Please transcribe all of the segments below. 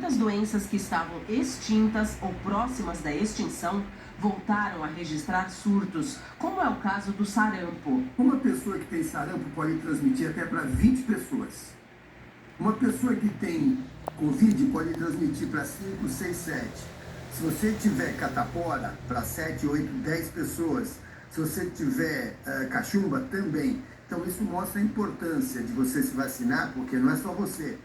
muitas doenças que estavam extintas ou próximas da extinção voltaram a registrar surtos, como é o caso do sarampo. Uma pessoa que tem sarampo pode transmitir até para 20 pessoas. Uma pessoa que tem Covid pode transmitir para 5, 6, 7. Se você tiver catapora, para 7, 8, 10 pessoas. Se você tiver cachumba, também. Então isso mostra a importância de você se vacinar, porque não é só você.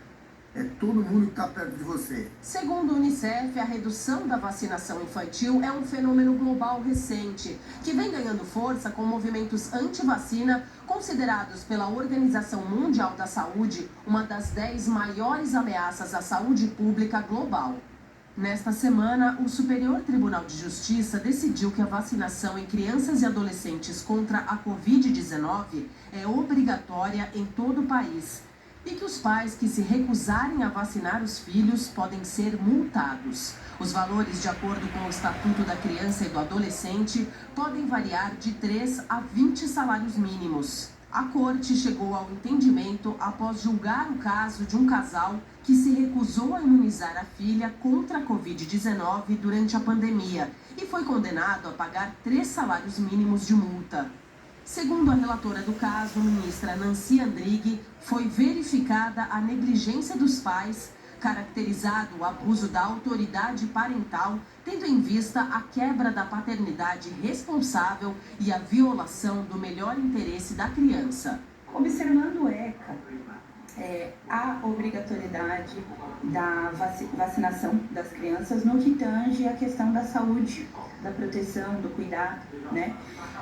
É todo mundo que está perto de você. Segundo o Unicef, a redução da vacinação infantil é um fenômeno global recente, que vem ganhando força com movimentos anti-vacina, considerados pela Organização Mundial da Saúde uma das 10 maiores ameaças à saúde pública global. Nesta semana, o Superior Tribunal de Justiça decidiu que a vacinação em crianças e adolescentes contra a Covid-19 é obrigatória em todo o país e que os pais que se recusarem a vacinar os filhos podem ser multados. Os valores, de acordo com o Estatuto da Criança e do Adolescente, podem variar de 3 a 20 salários mínimos. A Corte chegou ao entendimento após julgar o caso de um casal que se recusou a imunizar a filha contra a Covid-19 durante a pandemia e foi condenado a pagar 3 salários mínimos de multa. Segundo a relatora do caso, ministra Nancy Andrighi, foi verificada a negligência dos pais, caracterizado o abuso da autoridade parental, tendo em vista a quebra da paternidade responsável e a violação do melhor interesse da criança. Observando o ECA, a obrigatoriedade da vacinação das crianças no que tange a questão da saúde, da proteção, do cuidado, né?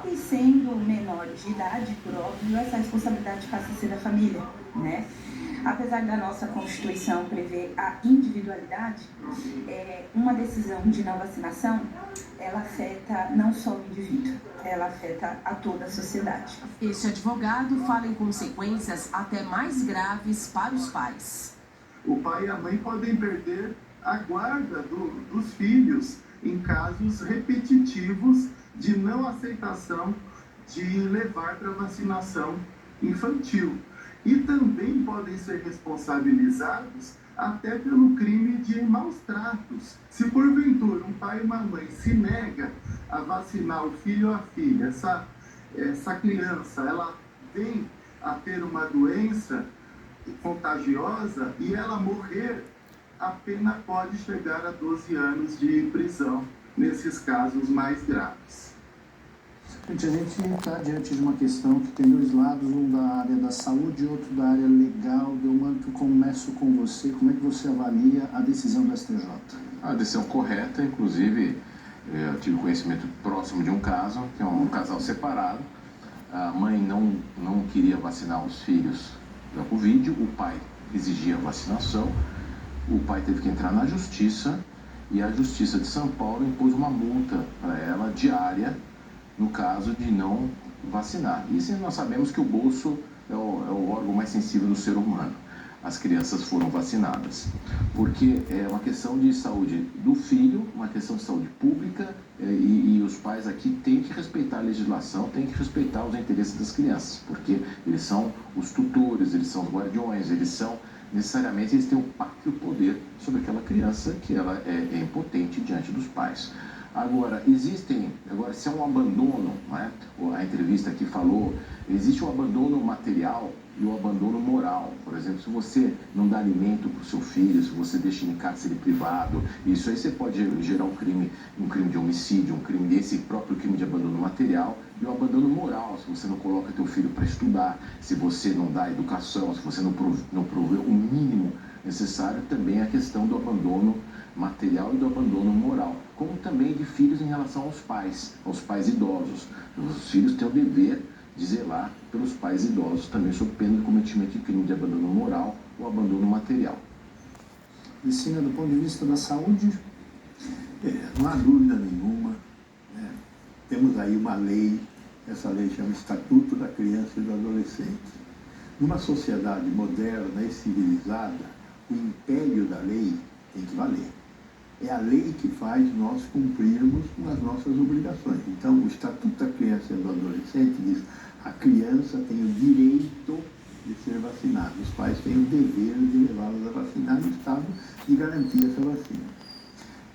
E sendo menores de idade, por óbvio, essa responsabilidade passa a ser da família, né? Apesar da nossa Constituição prever a individualidade, uma decisão de não vacinação, ela afeta não só o indivíduo, ela afeta a toda a sociedade. Este advogado fala em consequências até mais graves para os pais. O pai e a mãe podem perder a guarda dos filhos em casos repetitivos de não aceitação de levar para vacinação infantil. E também podem ser responsabilizados até pelo crime de maus tratos. Se porventura um pai e uma mãe se nega a vacinar o filho ou a filha, essa criança ela vem a ter uma doença contagiosa e ela morrer, a pena pode chegar a 12 anos de prisão nesses casos mais graves. Gente, a gente está diante de uma questão que tem dois lados, um da área da saúde e outro da área legal. Delmanto, começo com você. Como é que você avalia a decisão do STJ? A decisão correta, inclusive, eu tive conhecimento próximo de um caso, que é um casal separado. A mãe não queria vacinar os filhos da Covid, o pai exigia a vacinação, o pai teve que entrar na justiça e a Justiça de São Paulo impôs uma multa para ela diária no caso de não vacinar. E nós sabemos que o bolso é o órgão mais sensível do ser humano. As crianças foram vacinadas, porque é uma questão de saúde do filho, uma questão de saúde pública, e os pais aqui têm que respeitar a legislação, têm que respeitar os interesses das crianças, porque eles são os tutores, eles são os guardiões, necessariamente eles têm um pátrio poder sobre aquela criança que ela é impotente diante dos pais. Agora, se é um abandono, não é? A entrevista aqui falou, existe o abandono material e o abandono moral. Por exemplo, se você não dá alimento para o seu filho, se você deixa em cárcere privado, isso aí você pode gerar um crime de homicídio, esse próprio crime de abandono material, e o abandono moral, se você não coloca teu filho para estudar, se você não dá educação, se você não provê o mínimo necessário, também a questão do abandono material e do abandono moral, como também de filhos em relação aos pais idosos. Os filhos têm o dever de zelar pelos pais idosos, também sob pena de cometimento de crime de abandono moral ou abandono material. Licina, do ponto de vista da saúde? Não há dúvida nenhuma, né? Temos aí uma lei, essa lei chama Estatuto da Criança e do Adolescente. Numa sociedade moderna e civilizada, o império da lei tem que valer. É a lei que faz nós cumprirmos com as nossas obrigações. Então, o Estatuto da Criança e do Adolescente diz: a criança tem o direito de ser vacinado. Os pais têm o dever de levá-los a vacinar e o Estado de garantir essa vacina.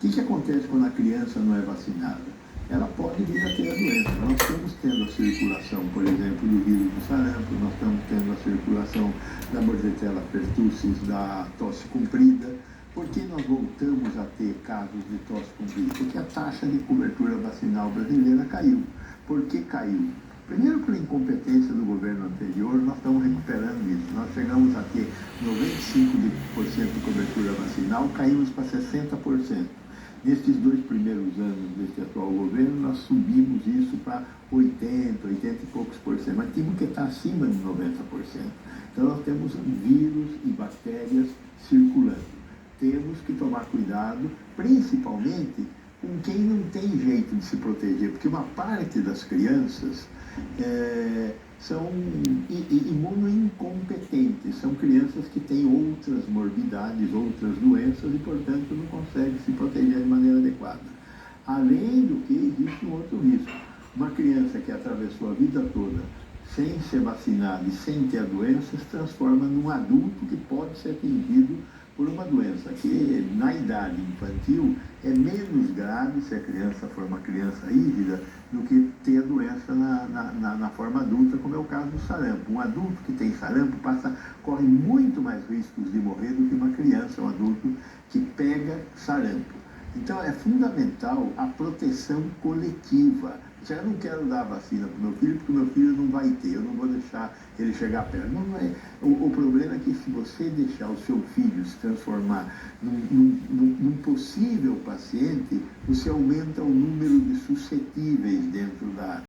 O que acontece quando a criança não é vacinada? Ela pode vir a ter a doença. Nós estamos tendo a circulação, por exemplo, do vírus do sarampo, nós estamos tendo a circulação da Bordetella pertussis, da tosse comprida. Por que nós voltamos a ter casos de tosse comprida? Porque a taxa de cobertura vacinal brasileira caiu. Por que caiu? Primeiro, por incompetência do governo anterior, nós estamos recuperando isso. Nós chegamos a ter 95% de cobertura vacinal, caímos para 60%. Nestes 2 primeiros anos deste atual governo, nós subimos isso para 80 e poucos por cento, mas temos que estar acima de 90%. Então nós temos vírus e bactérias circulando. Temos que tomar cuidado, principalmente com quem não tem jeito de se proteger, porque uma parte das crianças são imunoincompetentes, são crianças que têm outras morbidades, outras doenças e, portanto, não conseguem se proteger de maneira adequada. Além do que, existe um outro risco. Uma criança que atravessou a vida toda sem ser vacinada e sem ter a doença se transforma num adulto que pode ser atingido por uma doença que, na idade infantil, é menos grave se a criança for uma criança híbrida do que ter a doença na forma adulta, como é o caso do sarampo. Um adulto que tem sarampo corre muito mais riscos de morrer do que uma criança, um adulto que pega sarampo. Então, é fundamental a proteção coletiva. Eu não quero dar a vacina para o meu filho, porque o meu filho não vai ter, eu não vou deixar ele chegar perto. Não é. O problema é que se você deixar o seu filho se transformar num possível paciente, você aumenta o número de suscetíveis dentro da